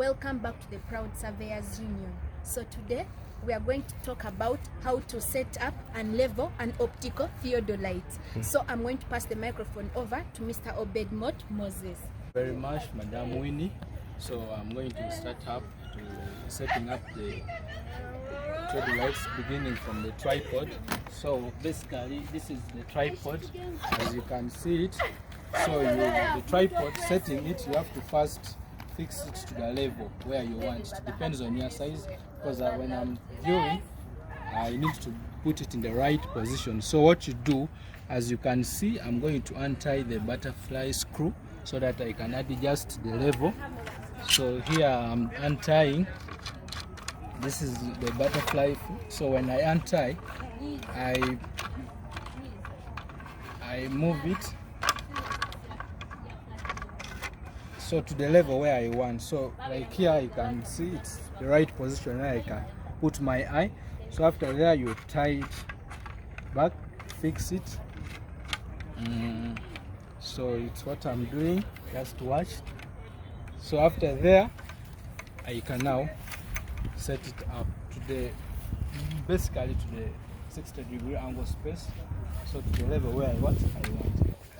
Welcome back to the Proud Surveyors Union. So today we are going to talk about how to set up and level an optical theodolite. So I'm going to pass the microphone over to Mr. Obedmot Moses. Very much, Madam Winnie. So I'm going to start up to setting up the theodolites beginning from the tripod. So basically this is the tripod, as you can see it. So the tripod, setting it, you have to first fix it to the level where you want. It depends on your size, because when I'm viewing, I need to put it in the right position. So what you do, as you can see, I'm going to untie the butterfly screw so that I can adjust the level. So here I'm untying. This is the butterfly. So when I untie, I move it so to the level where I want. So like here you can see it's the right position where I can put my eye. So after there you tie it back, fix it. So it's what I'm doing, just watch. So after there I can now set it up to the basically to the 60-degree angle space, so to the level where I want.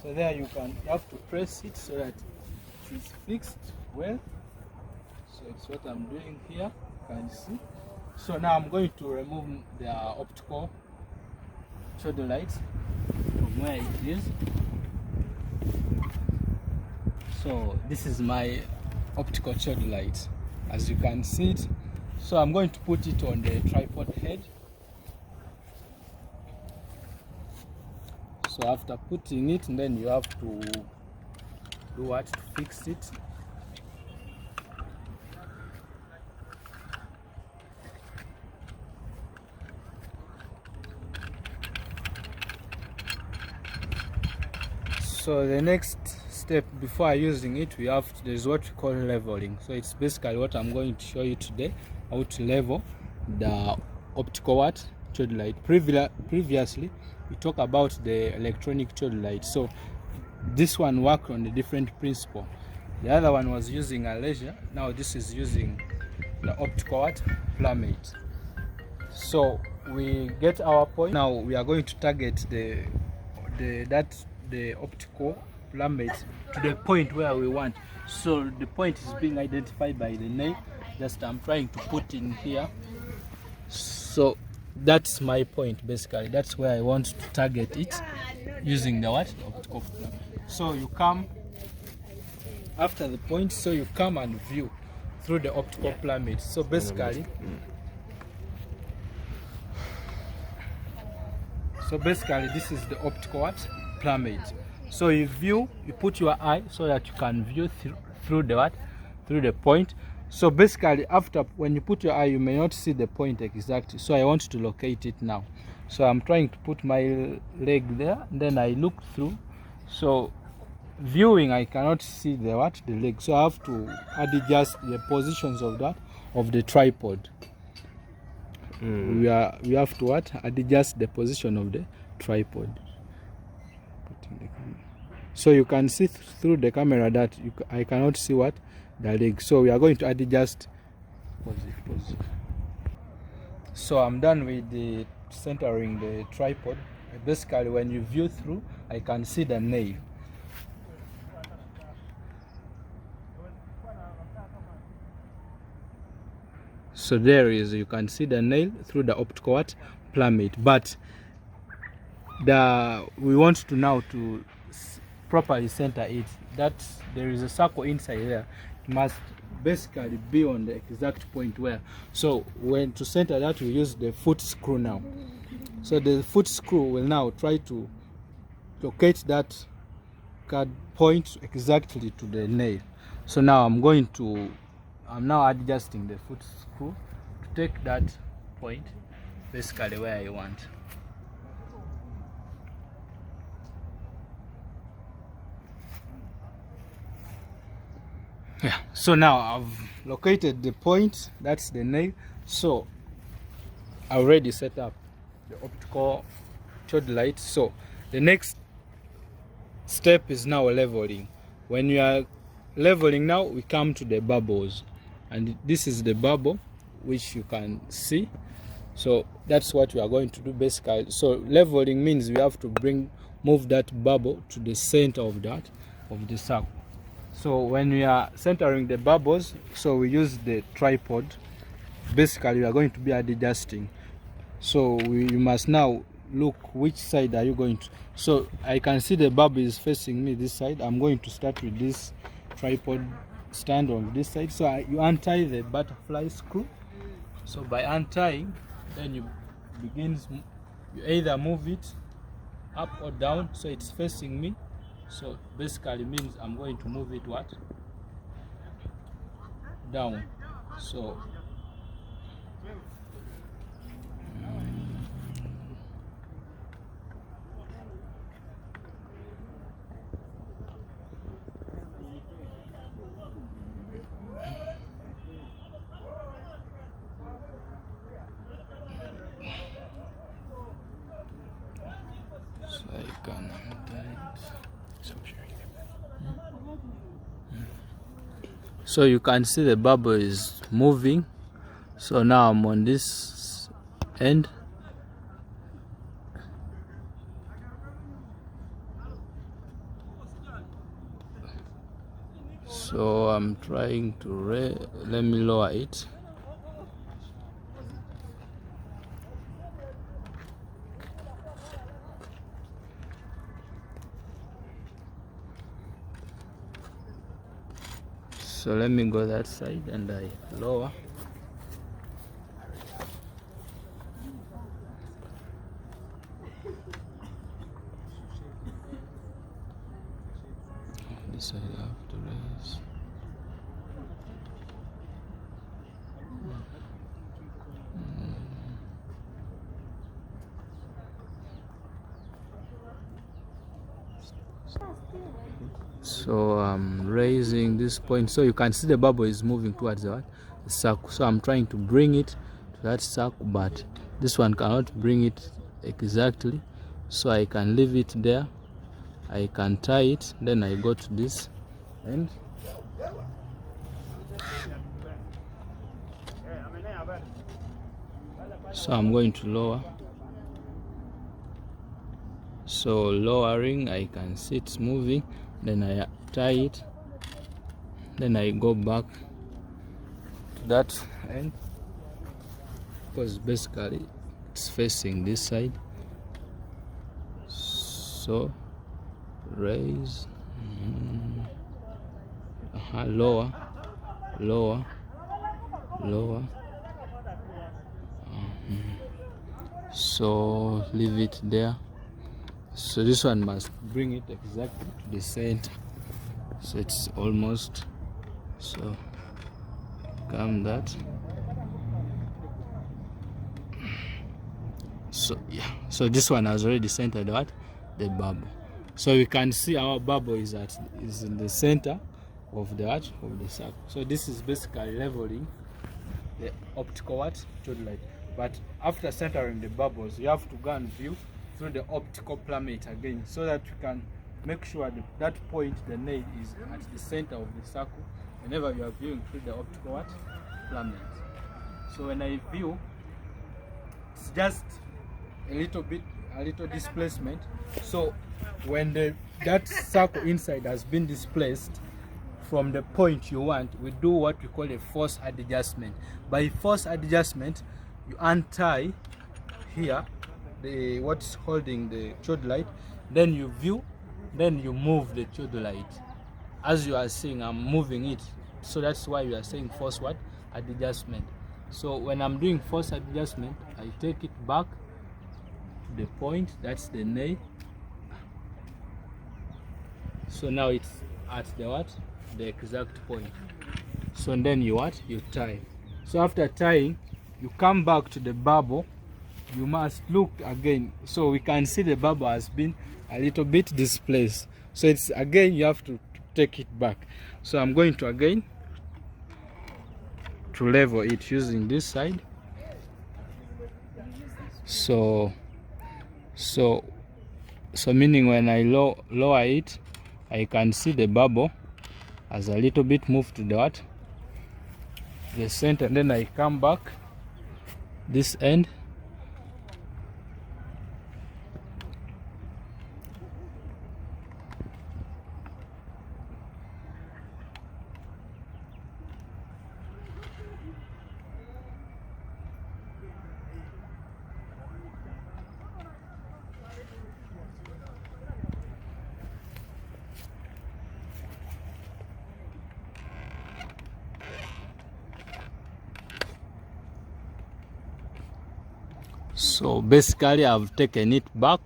So there you have to press it so that it's fixed well. So it's what I'm doing here, you can see. So now I'm going to remove the optical theodolite from where it is. So this is my optical theodolite, as you can see it. So I'm going to put it on the tripod head. So after putting it, then you have to do what? To fix it. So the next step before using it, there's what we call leveling. So it's basically what I'm going to show you today, how to level the optical theodolite. Previously we talked about the electronic theodolite. So this one worked on a different principle. The other one was using a laser. Now this is using the optical plummet. So we get our point. Now we are going to target the optical plummet to the point where we want. So the point is being identified by the nail. Just I'm trying to put in here. So that's my point basically. That's where I want to target it using the optical plummet. So you come after the point, so you come and view through the optical plummet. So basically this is the optical plummet. So you view, you put your eye so that you can view through the point. So basically after, when you put your eye, you may not see the point exactly. So I want to locate it now. So I'm trying to put my leg there, then I look through. So viewing, I cannot see the leg, so I have to adjust the positions of the tripod. We have to adjust the position of the tripod. So you can see through the camera that I cannot see the leg. So we are going to adjust position. So I'm done with the centering the tripod. Basically when you view through, I can see the nail. So there is, you can see the nail through the optical plummet, but we want to now to properly center it. That there is a circle inside there. It must basically be on the exact point where. So when to center that, we use the foot screw now. So the foot screw will now try to locate that point exactly to the nail. So now I'm now adjusting the foot screw to take that point basically where I want. Yeah, so now I've located the point, that's the nail. So I already set up the optical theodolite. So the next step is now leveling. When you are leveling now, we come to the bubbles. and this is the bubble which you can see. So that's what we are going to do basically. So leveling means we have to move that bubble to the center of the circle. So when we are centering the bubbles, so we use the tripod. Basically we are going to be adjusting. So you must now look which side are you going to. So I can see the bubble is facing me this side. I'm going to start with this tripod stand on this side. So you untie the butterfly screw. So by untying, then you either move it up or down so it's facing me. So basically means I'm going to move it down. So I can so you can see the bubble is moving. So now I'm on this end. So I'm trying to let me lower it. So let me go that side and I lower. This side I have to raise. So I'm raising this point, so you can see the bubble is moving towards the circle. So I'm trying to bring it to that circle, but this one cannot bring it exactly. So I can leave it there. I can tie it, then I go to this end. So I'm going to lower. So lowering, I can see it's moving, then I tie it, then I go back to that end because basically it's facing this side. So raise, lower, lower, lower. So leave it there. So this one must bring it exactly to the center. So it's almost. So come that. So yeah. So this one has already centered the bubble. So we can see our bubble is in the center of the circle. So this is basically leveling the optical theodolite. But after centering the bubbles, you have to go and view through the optical plummet again, so that you can make sure that point, the nail, is at the center of the circle whenever you are viewing through the optical plummet. So when I view, it's just a little displacement. So when that circle inside has been displaced from the point you want, we do what we call a force adjustment. By force adjustment, you untie here what's holding the theodolite, then you view, then you move the theodolite. As you are seeing, I'm moving it, so that's why we are saying force adjustment. So when I'm doing force adjustment, I take it back to the point, that's the nail. So now it's at the exact point. So then you tie. So after tying, you come back to the bubble. You must look again, so we can see the bubble has been a little bit displaced. So it's again, you have to take it back. So I'm going to again to level it using this side. So meaning when I lower it, I can see the bubble has a little bit moved to the center, and then I come back this end. So basically I've taken it back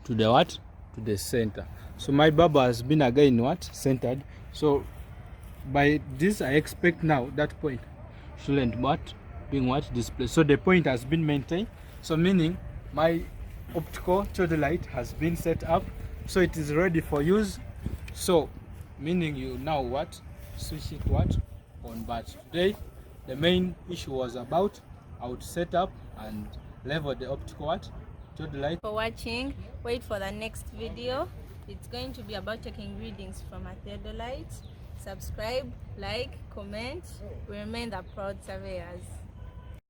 to the what? To the center. So my bubble has been again what? Centered. So by this I expect now that point shouldn't what? Being what? Displaced. So the point has been maintained. So meaning my optical theodolite has been set up. So it is ready for use. So meaning you now what? Switch it what? On. But today the main issue was about how to set up and level the optical what? Theodolite. For watching. Wait for the next video. It's going to be about taking readings from a theodolite. Subscribe, like, comment. We remain the proud surveyors.